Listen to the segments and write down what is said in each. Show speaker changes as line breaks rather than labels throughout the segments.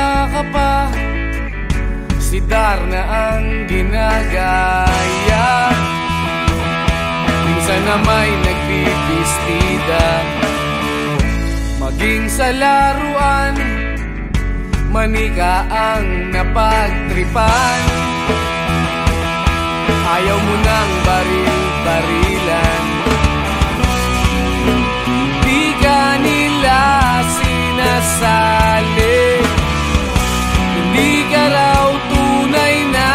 wala ka pa, si Darna ang ginagaya. Minsan na may nagbibistida, maging sa laruan, manika ang napagtripan. Ayaw mo nang baril-barilan, di ka nila sinasali. Hindi ka raw tunay na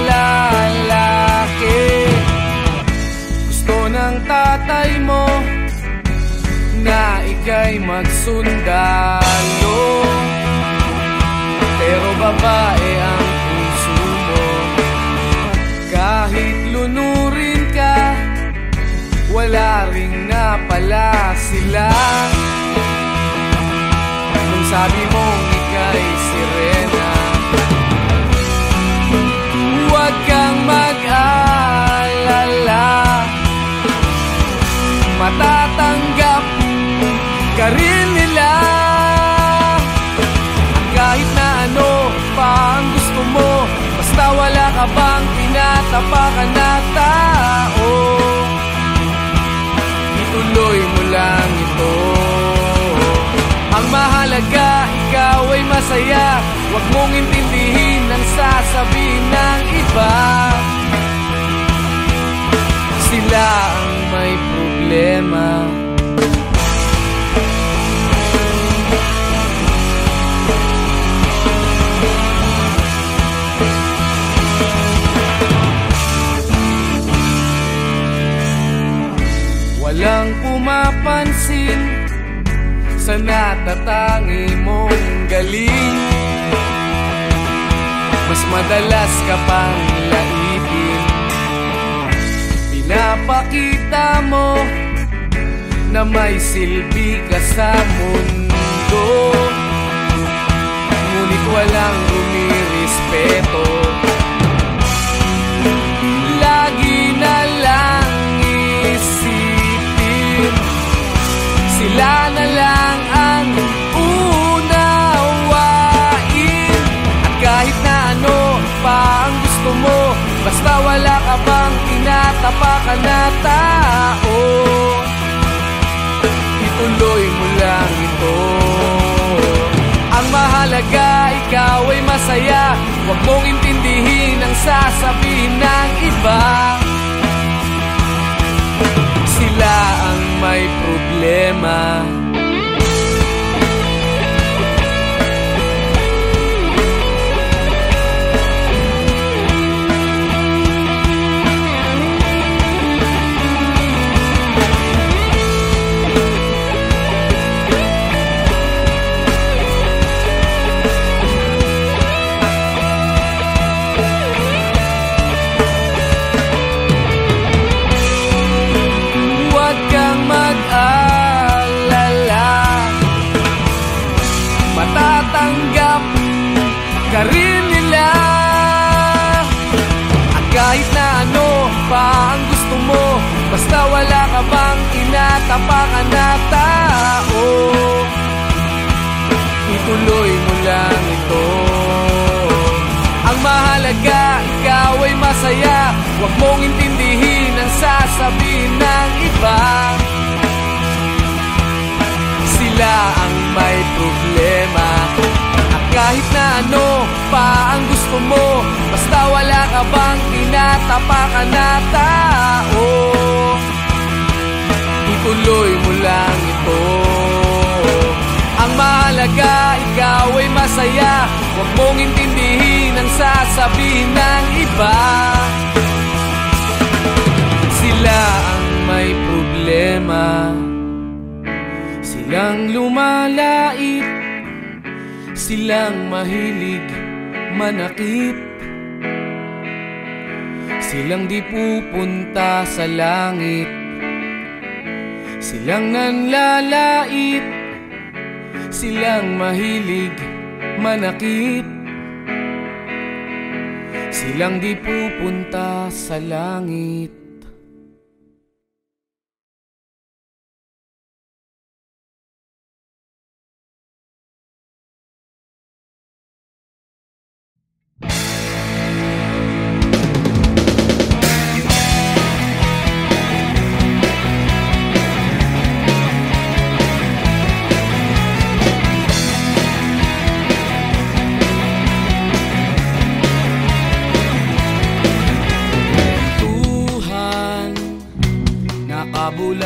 lalaki. Gusto ng tatay mo na ika'y magsundalo, pero babae ang puso mo. Kahit lunurin ka, wala ring napala sila. Nung sabi mong ika'y sirena, huwag kang mag-alala, matatanggap ka rin nila. Kahit na ano pa ang gusto mo, basta wala ka bang tinatapakan na tao, ituloy mo lang ito. Ang mahalaga, ikaw ay masaya. Huwag mong intindihin ang sasabihin ng iba. Sila ang may problema. Walang pumapansin sa natatangi mong galing. Mas madalas ka pang laipin, pinapakita mo na may silbi ka sa mundo. Ngunit walang rumirespeto, lagi na lang isipin sila na lang ang unawain. At kahit na ano pa ang gusto mo, basta wala ka bang tinatapakan na tao, ituloy mo lang ito. Ang mahalaga, ikaw ay masaya. Huwag mong intindihin ang sasabihin ng iba. Sila ang may problema. Matatanggap ka rin nila. At kahit na ano pa ang gusto mo, basta wala ka bang tinatapakan na tao, ituloy mo lang ito. Ang mahalaga, ikaw ay masaya. Huwag mong intindihin ang sasabihin ng iba. Sila ang may problema. At kahit na ano pa ang gusto mo, basta wala ka bang tinatapakan na tao, ituloy mo lang ito. Ang mahalaga, ikaw ay masaya. Huwag mong intindihin ang sasabihin ng iba. Sila ang may problema. Silang lumalait, silang mahilig manakit, silang di pupunta sa langit, silang nanlalait, silang mahilig manakit, silang di pupunta sa langit.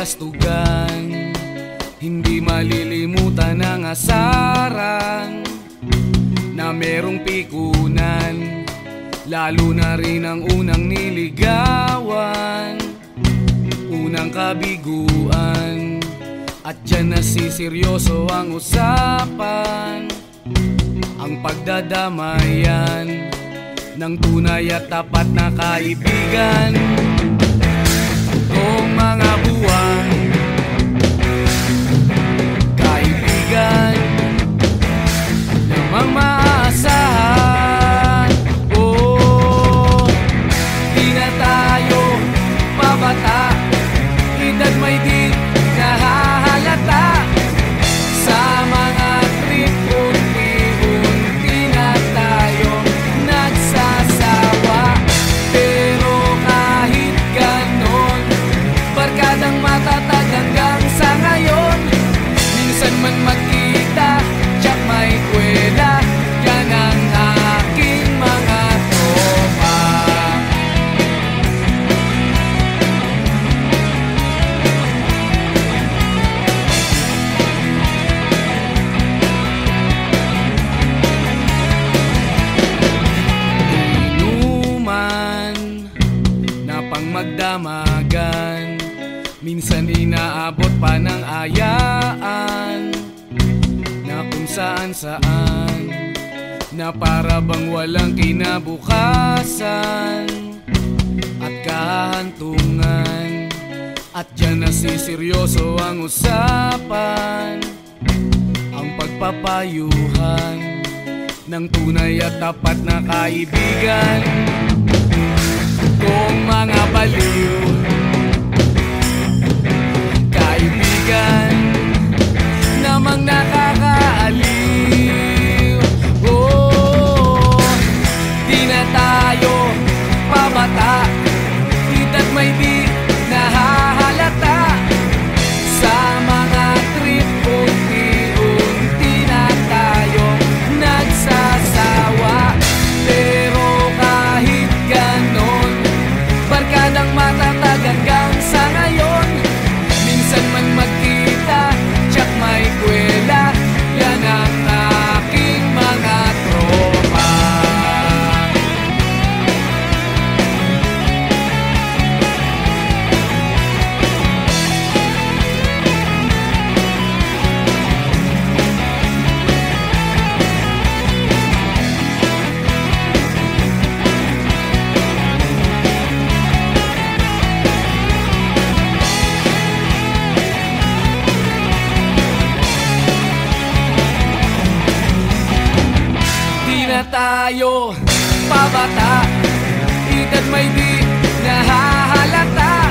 kabastugan, hindi malilimutan ang asaran na merong pikunan, lalo na rin ang unang niligawan, unang kabiguan. At dyan nasiseryoso ang usapan, ang pagdadamayan ng tunay at tapat na kaibigan. Kung mga buwan, kaibigan namang maaasahan. Oh, di na tayo pabata, edad may di nahahalata. Sa mga trip, unti-unti na tayo nagsasawa. Pero kahit ganon, barkadang matatag hanggang sa ngayon. Minsan man magkita, tsak may kwela, yan ang aking mga tropa. Inuman na pang magdamagan, minsan inaabot pa ng ayaan, na kung saan-saan, na para bang walang kinabukasan at kahantungan. At dyan nasiseryoso ang usapan, ang pagpapayuhan ng tunay at tapat na kaibigan. Kung mga baliw, kaibigan namang nakakaaliw. Oh, di na tayo pabata, edad may di nahahalata. Sa mga trip, unti-unti na tayo nagsasawa. Pero kahit ganon, barkadang matatag hanggang sa ngayon. Minsan man magkita, tsak may kwela, yan ang aking mga tropa. Tayo pabata, edad may di nahahalata.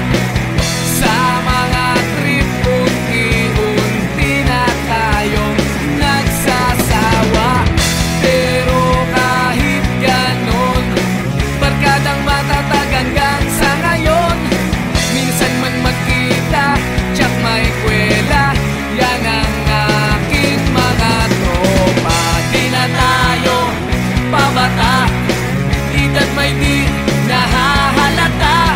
Sa mga trip, unti-unti na tayong nagsasawa. Pero kahit ganon, barkadang matatag hanggang sa ngayon. Minsan man magkita, tsak may kwela, yan ang aking mga tropa. Di na tayo pabata, edad may di nahahalata.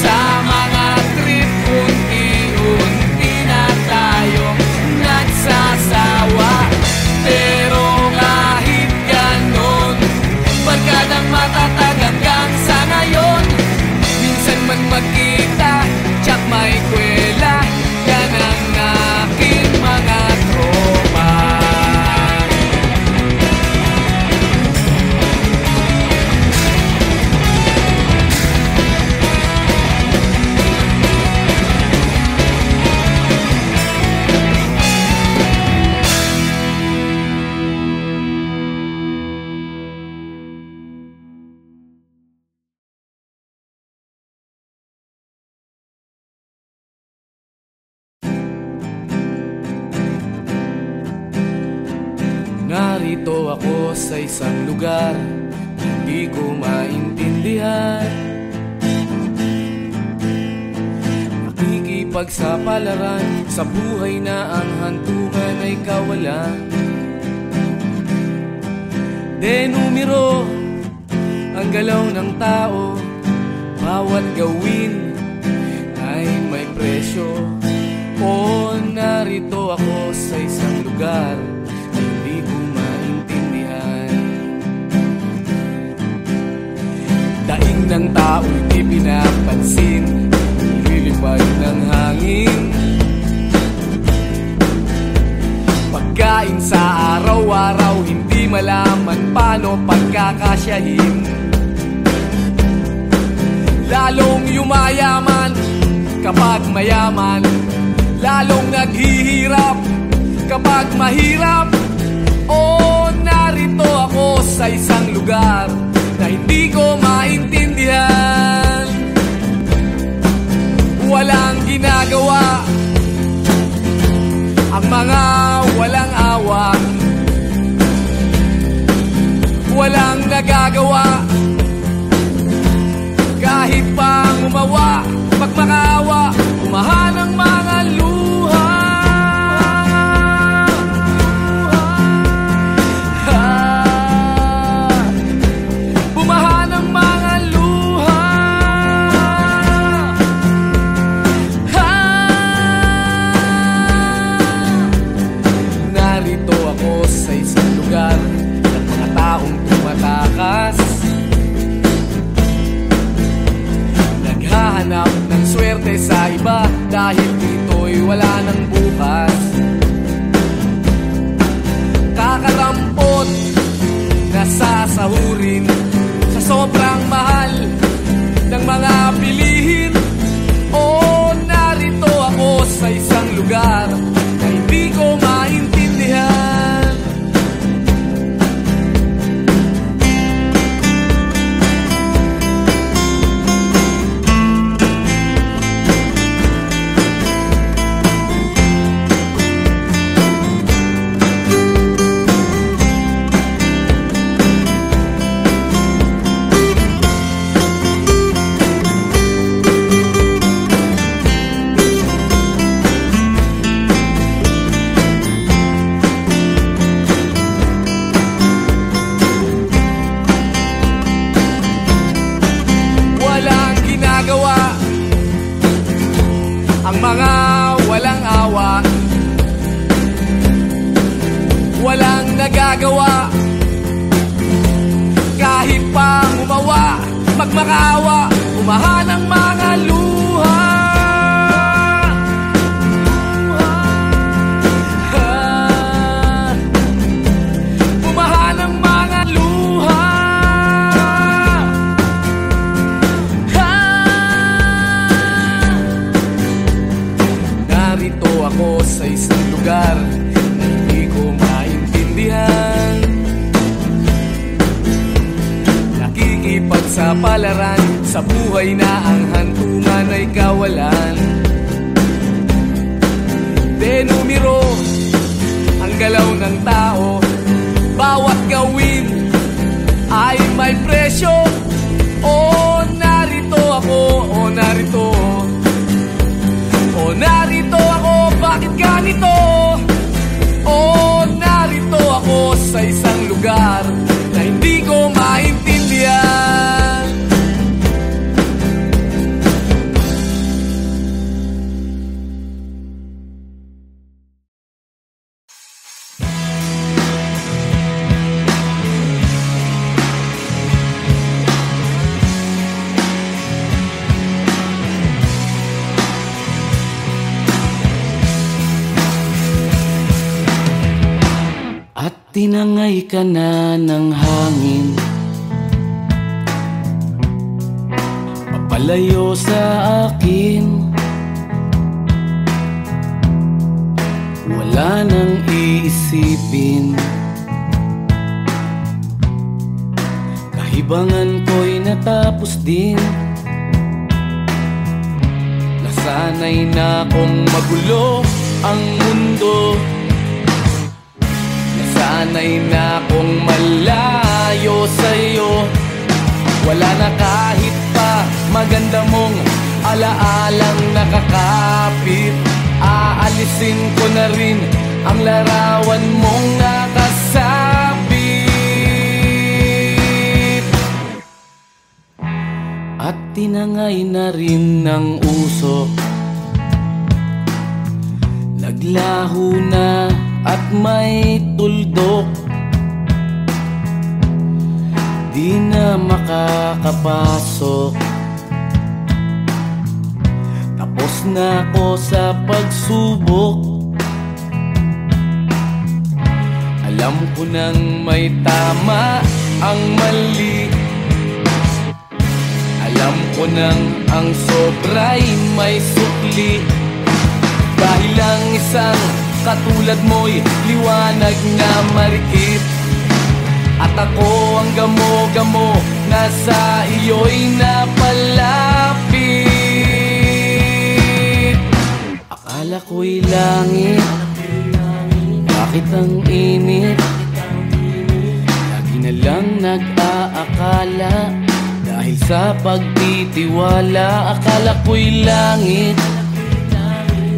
Sa mga trip, unti-unti na tayo nagsasawa. Pero kahit ganon, barkadang matatag hanggang sa ngayon. Minsan man magkita, tsak may kwela, yan ang aking mga tropa. Narito ako sa isang lugar, hindi ko maintindihan. Nakikipagsapalaran sa buhay na ang hantungan ay kawalan. Denumero ang galaw ng tao, bawat gawin ay may presyo. lugar na hindi ko maintindihan. Daing ng tao'y di pinapansin, lilipad ng hangin. Pagkain sa araw-araw, hindi malaman paano pagkakasyahin. Lalong yumayaman kapag mayaman, lalong naghihirap kapag mahirap. O narito ako sa isang lugar na hindi ko maintindihan. Walang ginagawa ang mga walang awa, walang nagagawa kahit pang umawa. Pag makaawa, umahan ang mga luha. Bumahan ang mga luha. Narito ako sa isang lugar ng mga taong tumatakas, naghahanap ng swerte sa iba dahil dito'y wala ng bukas. Kakarampot na sasahurin sa sobrang mahal ng mga bilihin. O narito ako sa isang lugar na hindi ko maintindihan. Ang mga walang awa, walang nagagawa kahit pang umawa. Pag makaawa, umahan ang mga luha. Umahan ang mga luha. Narito ako sa isang lugar na hindi ko maintindihan. Nakikipagsapalaran sa buhay na ang hantungan ay kawalan. Denumero ang galaw ng tao, bawat gawin ay may presyo. O narito ako, o narito, o narito ako, bakit ganito? O narito ako sa isang lugar na hindi ko maintindihan.
Tinangay ka na ng hangin, papalayo sa akin. Wala nang iisipin, kahibangan ko'y natapos din. Nasanay na kong magulo ang mundo, sanay na kong malayo sa'yo. Wala na kahit pa maganda mong alaalang nakakapit. Aalisin ko na rin ang larawan mong nakasabit. At tinangay na rin ng usok, naglaho na at may tuldok, di na makakapasok. Tapos na ako sa pagsubok. Alam ko nang may tama ang mali. Alam ko nang ang sobra'y may sukli. Dahil ang isang katulad mo'y liwanag na marikit, at ako ang gamo-gamo na sa iyo'y napalapit. Akala ko'y langit, bakit ang init? Lagi na lang nag-aakala, dahil sa pagtitiwala. Akala ko'y langit,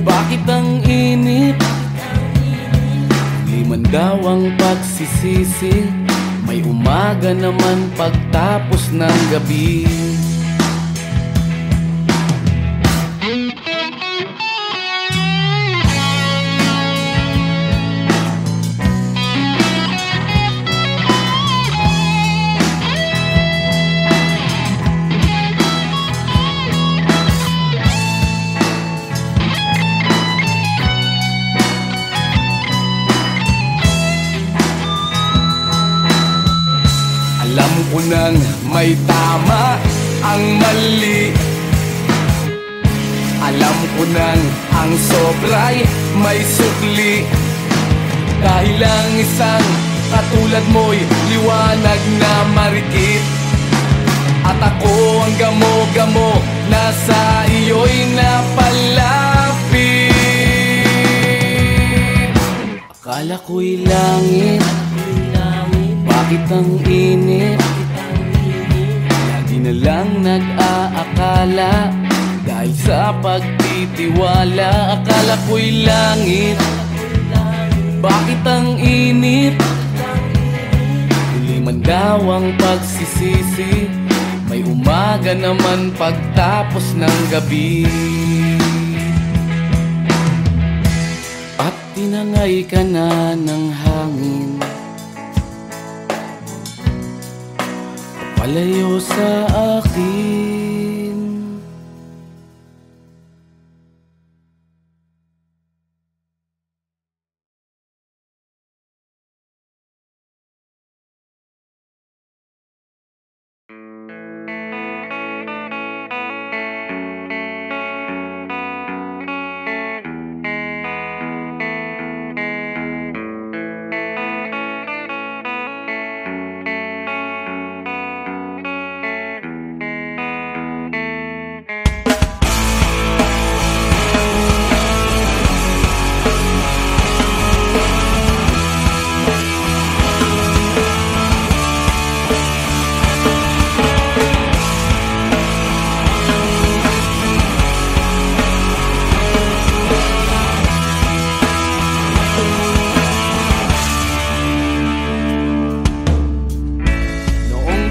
bakit ang init? Di man daw ang pagsisisi, may umaga naman pagtapos ng gabi. Alam ko nang may tama ang mali. Alam ko nang ang sobra'y may sukli. Dahil ang isang katulad mo'y liwanag na marikit, at ako ang gamo-gamo na sa iyo'y napalapit. Akala ko'y langit, bakit ang init? Lagi na lang nag-aakala, dahil sa pagtitiwala. Akala ko'y langit, bakit ang init? Huli man daw ang pagsisisi, may umaga naman pagtapos ng gabi. At tinangay ka na ng hangin, palayo sa akin.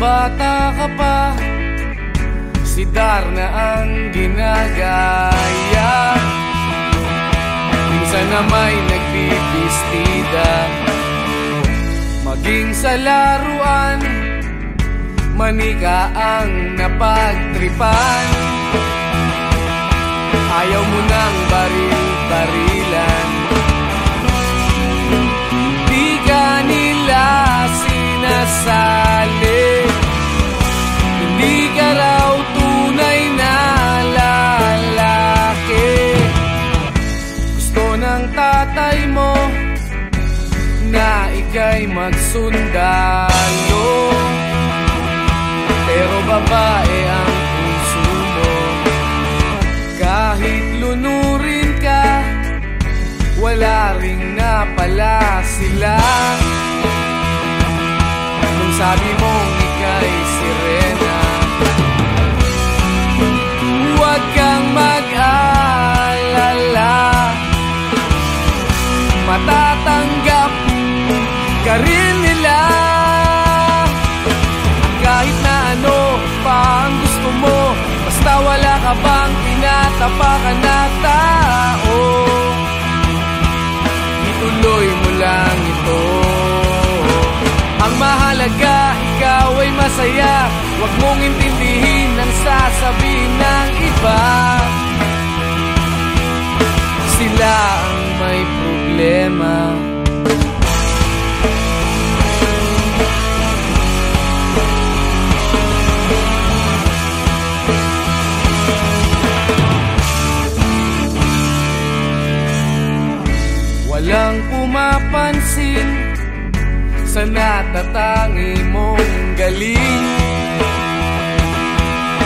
Bata ka pa, si Darna ang ginagaya. Minsan na may nagbibistida, maging sa laruan, manika ang napagtripan. Ayaw mo nang baril-barilan, di ka nila sinasali. Hindi ka raw tunay na lalaki. Gusto ng tatay mo na ika'y magsundalo, pero babae ang puso mo. Kahit lunurin ka, wala ring napala sila. Nung sabi mong ika'y sirena, huwag kang mag-alala, matatanggap ka rin nila. Kahit na ano pa ang gusto mo, basta wala ka bang tinatapakan na tao, ituloy mo lang ito. Ang mahalaga, ikaw ay masaya. Huwag mong intindihin ang sasabihin ng iba. Sila ang may problema. Walang pumapansin sa natatangi mong galing.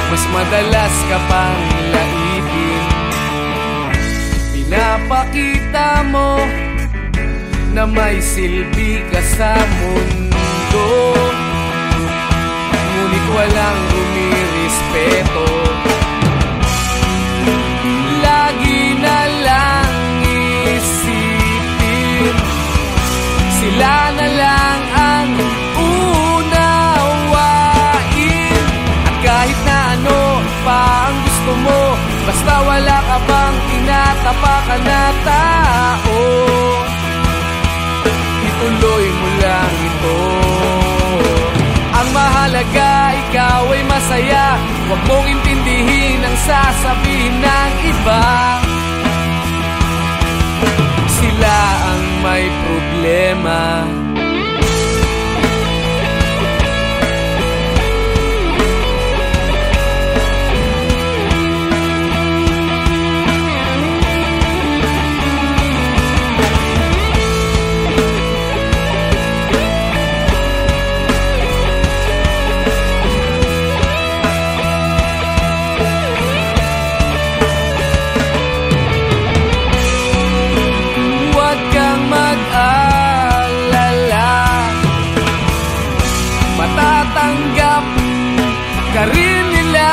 Mas madalas ka pang laipin. Pinapakita mo na may silbi ka sa mundo, ngunit walang rumirespeto. Lagi na lang isipin, sila na lang ang unawain. At kahit na ano pa ang gusto mo, basta wala ka bang tinatapakan na tao, ituloy mo lang ito. Ang mahalaga, ikaw ay masaya. Huwag mong intindihin ang sasabihin ng iba. Sila ang may problema. Matatanggap ka rin nila.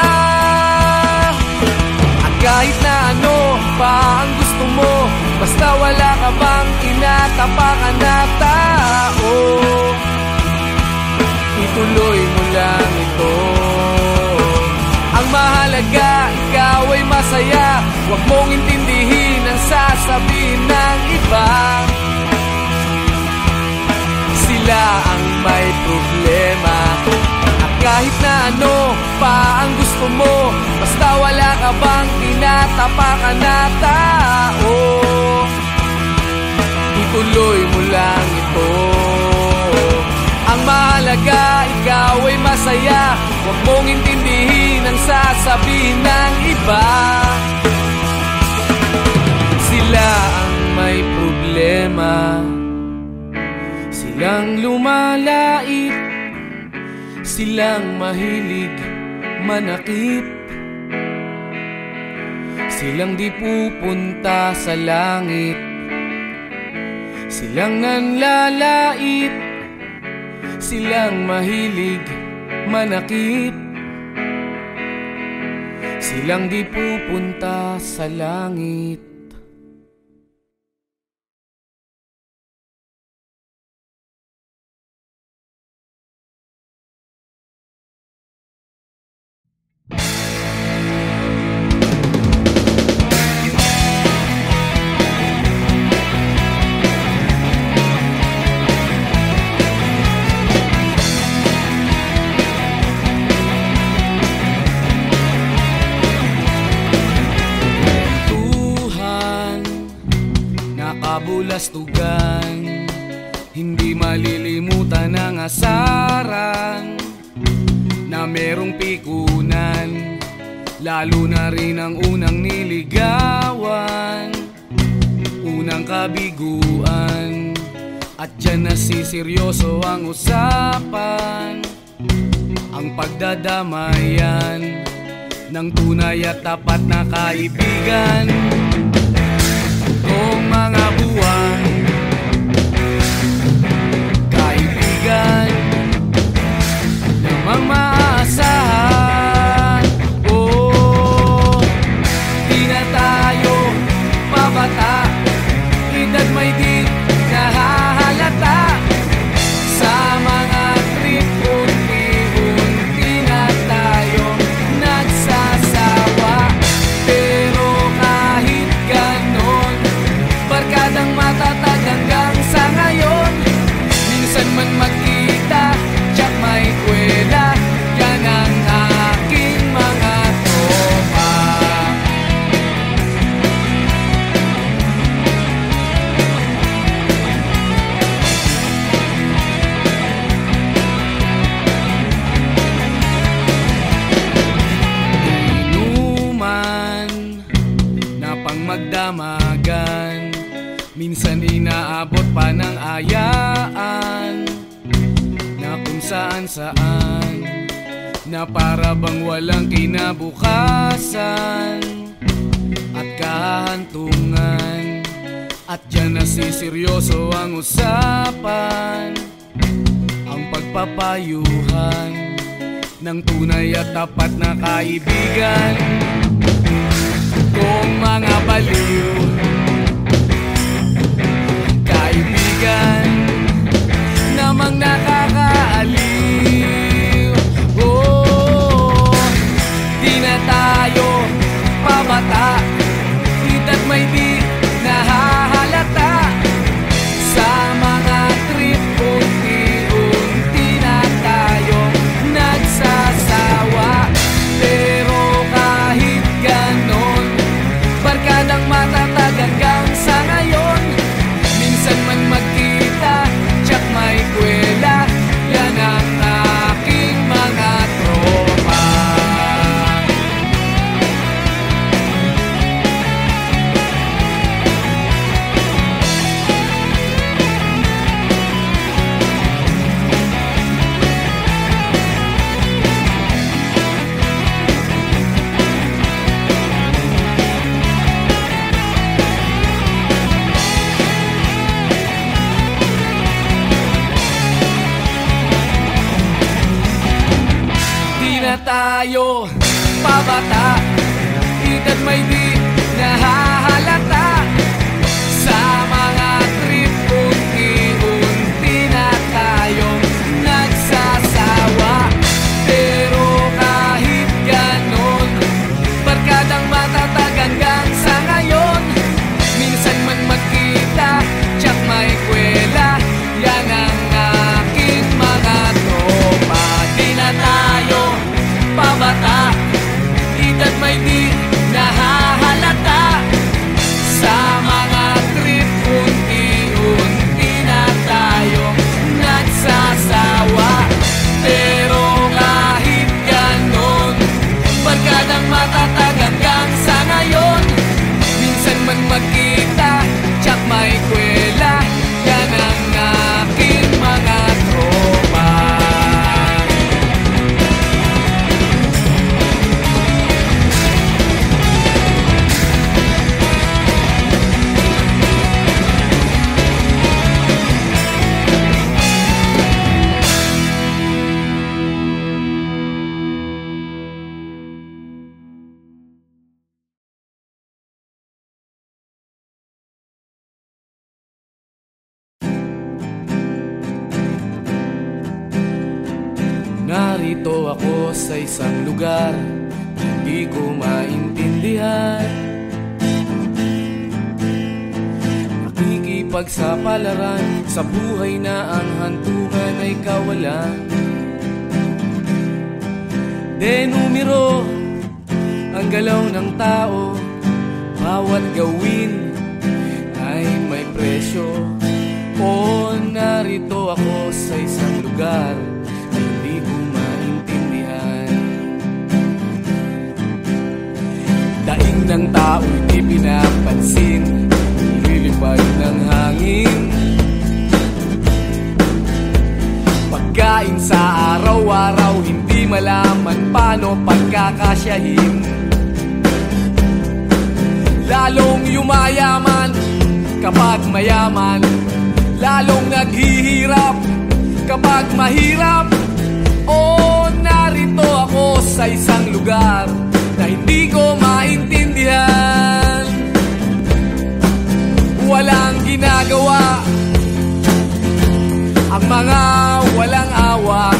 At kahit na ano pa ang gusto mo, basta wala ka bang tinatapakan na tao, ituloy mo lang ito. Ang mahalaga, ikaw ay masaya. Huwag mong intindihin ang sasabihin ng iba. Sila ang may problema. At kahit na ano pa ang gusto mo, basta wala ka bang tinatapakan na tao, ituloy mo lang ito. Ang mahalaga, ikaw ay masaya. Huwag mong intindihin ang sasabihin ng iba. Sila ang may problema. Silang lumalait, silang mahilig manakit, silang di pupunta sa langit, silang nanlalait, silang mahilig manakit, silang di pupunta sa langit. Kabulastugan, hindi malilimutan ang asaran na merong pikunan, lalo na rin ang unang niligawan, unang kabiguan. At dyan nasiseryoso ang usapan, ang pagdadamayan ng tunay at tapat na kaibigan. Kung mga buwan, kaibigan, namang maaasahan. Oh, di na tayo pabata, edad may di nahahalata. Sa mga trip, unti-unti na tayo nagsasawa. Pero kahit ganon, barkadang matatag hanggang sa ngayon. saan saan, na para bang walang kinabukasan at kahantungan. At dyan nasiseryoso ang usapan, ang pagpapayuhan ng tunay at tapat na kaibigan. Kung mga baliw kaibigan namang nakakaaliw, oh, di na tayo pabata, hita't may di nahahalata sa mga trip. Unti-unti na tayong nagsasawa, pero kahit ganon, barkadang matatag hanggang sa ngayon. Minsan man magkita, tsak may kwela, yan ang aking mga tropa. Tayo pabata, hita't may di nahahalata sa mga trip. Unti-unti na tayong nagsasawa, pero kahit ganon, barkadang matatag hanggang sa ngayon. Minsan man magkita, tsak may kwela, yan ang aking mga tropa. Di na tayo pabata, hita't may di nahahalata sa mga trip. Unti-unti na tayong nagsasawa, pero kahit ganon, barkadang matatag hanggang sa ngayon. Minsan man magkita, tsak may kwela, yan ang aking mga tropa. Narito ako sa isang lugar, hindi ko maintindihan. Nakikipagsapalaran sa buhay na ang hantungan ay kawalan. Denumero ang galaw ng tao, bawat gawin ay may presyo. O narito ako sa isang lugar, hindi ko maintindihan. Daing ng tao'y di pinapansin, lilipad ng hangin. Pagkain sa araw-araw, hindi malaman paano pagkakasyahin. Lalong yumayaman kapag mayaman, lalong naghihirap kapag mahirap. O narito ako sa isang lugar na hindi ko maintindihan. Walang ginagawa ang mga walang awa,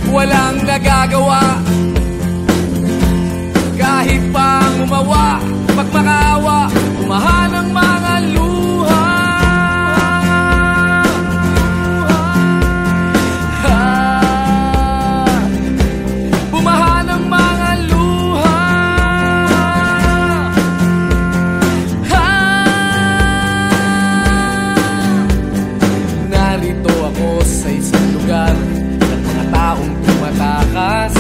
walang nagagawa kahit pang umawa. Pag makaawa, umahan ang mga luha. Bumahan ang mga luha. Narito ako sa isang lugar ng mga taong tumatakas,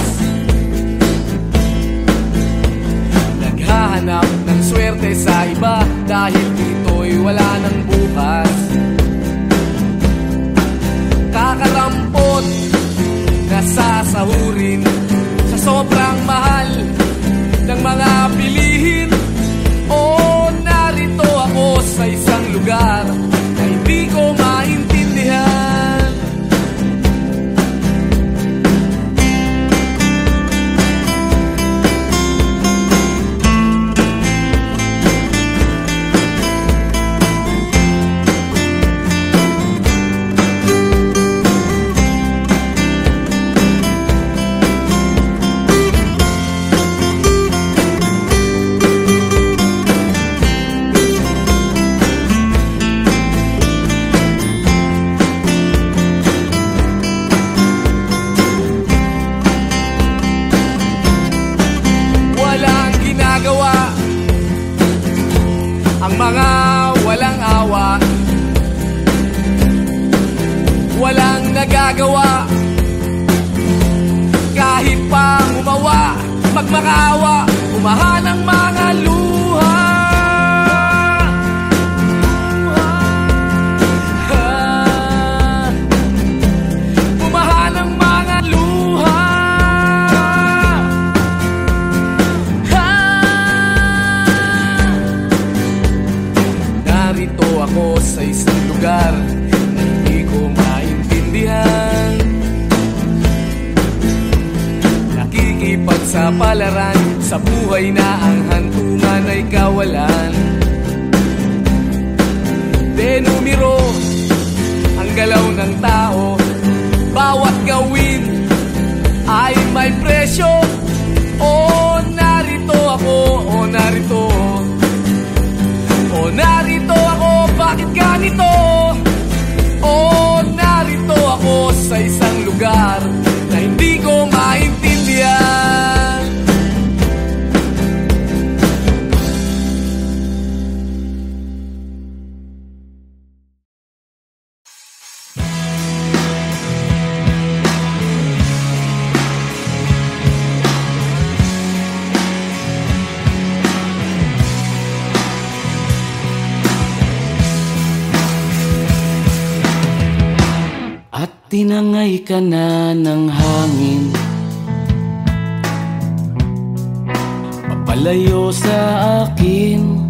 naghahanap ng swerte sa iba dahil nang nagagawa. Kahit pa umawa, magmakaawa, umahan ang mga luha. Umahan ang mga luha. Narito ako sa isang lugar na hindi ko maintindihan. Pagsapalaran sa buhay na ang hantungan ay kawalan. Denumero ang galaw ng tao, bawat gawin ay may presyo. Oh, narito ako, oh narito, oh narito ako, bakit ganito? Oh, narito ako sa isang lugar na hindi ko maintindihan.
Tinangay ka na ng hangin, papalayo sa akin.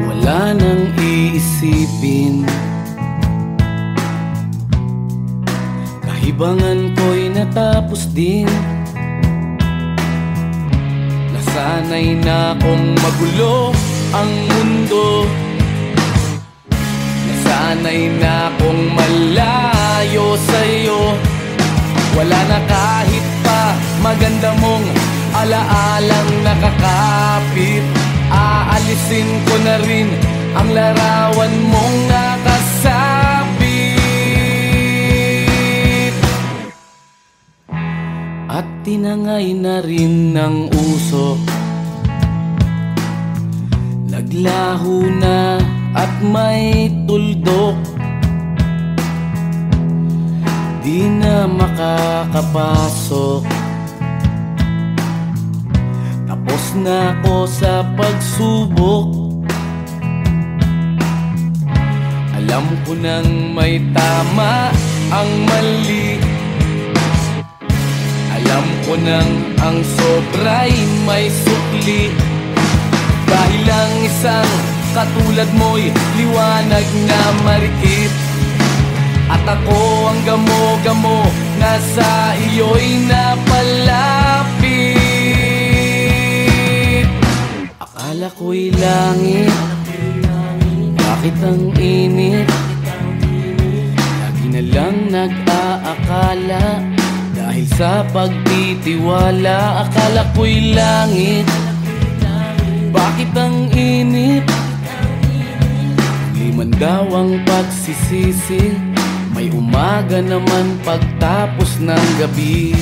Wala nang iisipin, kahibangan ko'y natapos din. Nasanay na kong magulo ang mundo, sanay na kong malayo sa'yo. Wala na kahit pa maganda mong alaalang nakakapit. Aalisin ko na rin ang larawan mong nakasabit. At tinangay na rin ng usok, naglaho na at may tuldok. Di na makakapasok, tapos na ako sa pagsubok. Alam ko nang may tama ang mali, alam ko nang ang sobra'y may sukli. Dahil lang isang katulad mo'y liwanag na marikit, at ako ang gamo-gamo na sa iyo'y napalapit. Akala ko'y langit, bakit ang init? Lagi na lang nag-aakala, dahil sa pagtitiwala. Akala ko'y langit, bakit ang init? Liman daw ang pagsisisi, may umaga naman pagtapos ng gabi.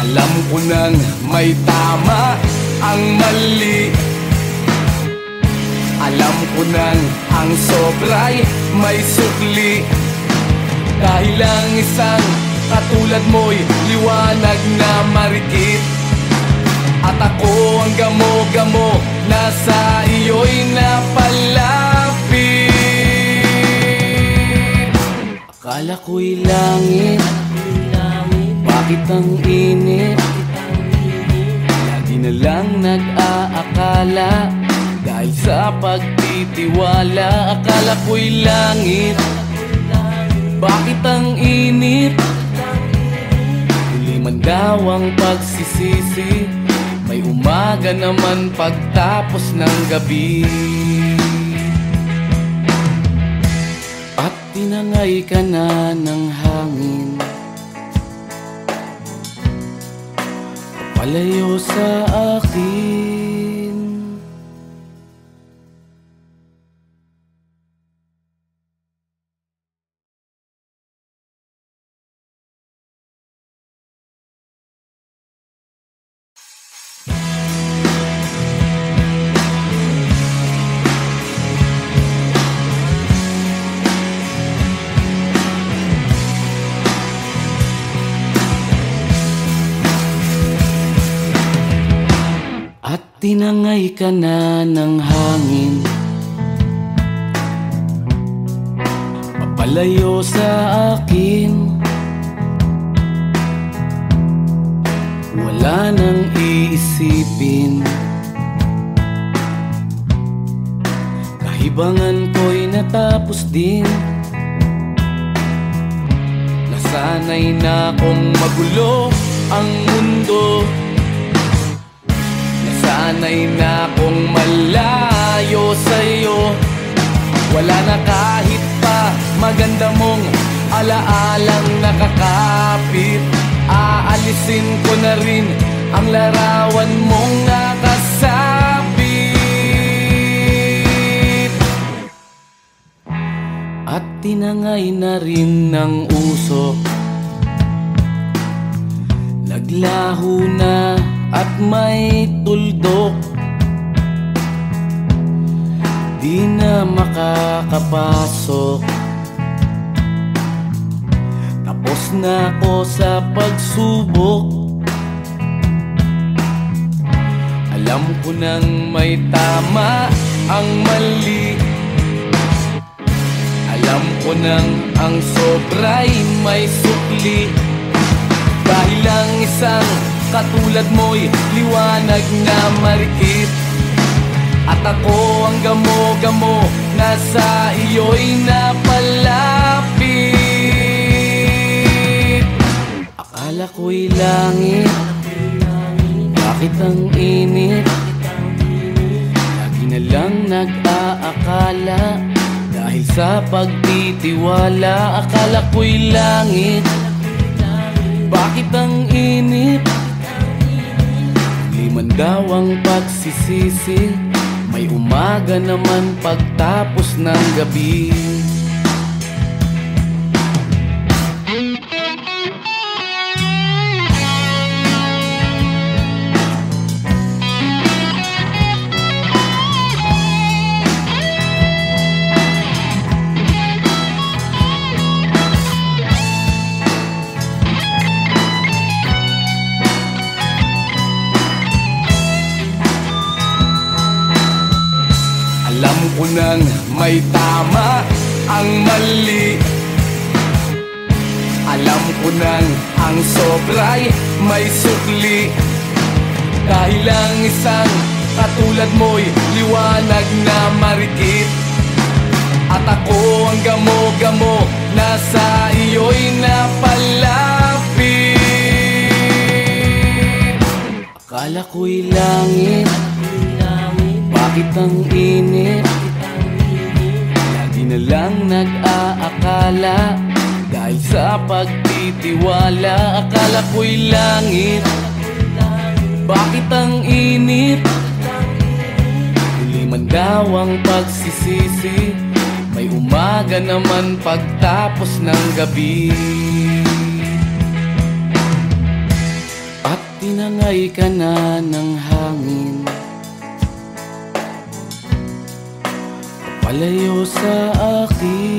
Alam ko nang may tama ang mali, alam ko nang ang sobra'y may sukli. Dahil lang isang katulad mo'y liwanag na marikit, at ako ang gamo-gamo na sa iyo'y napalapit. Akala ko'y langit, bakit ang init? Lagi na lang nag-aakala, dahil sa pagtitiwala. Akala ko'y langit, bakit ang init? Huli man daw ang pagsisisi, may umaga naman pagtapos ng gabi. At tinangay ka na ng hangin, Palayo sa akin. At tinangay ka na ng hangin, papalayo sa akin. Wala nang iisipin, kahibangan ko'y natapos din. Nasanay na kong magulo ang mundo, sanay na kong malayo sa'yo. Wala na kahit pa maganda mong alaalang nakakapit. Aalisin ko na rin ang larawan mong nakasabit. At tinangay na rin ng usok, naglaho na at may tuldok. Di na makakapasok, tapos na ako sa pagsubok. Alam ko nang may tama ang mali, alam ko nang ang sobra'y may sukli. Dahil lang isang katulad mo'y liwanag na marikit, at ako ang gamo-gamo na sa iyo'y napalapit. Akala ko'y langit, bakit ang init? Lagi na lang nag-aakala, dahil sa pagtitiwala. Akala ko'y langit, bakit ang init? Liman daw ang pagsisisi, may umaga naman pagtapos ng gabi. Alam ko nang may tama ang mali, alam ko nang ang sobra'y may sukli. Dahil lang isang katulad mo'y liwanag na marikit, at ako ang gamo-gamo na sa iyo'y napalapit. Akala ko'y langit, bakit ang init? Lagi na lang nag-aakala, dahil sa pagtitiwala. Akala ko'y langit, bakit ang init? Huli man daw ang pagsisisi, may umaga naman pagtapos ng gabi. At tinangay ka na ng hangin, palayo sa akin.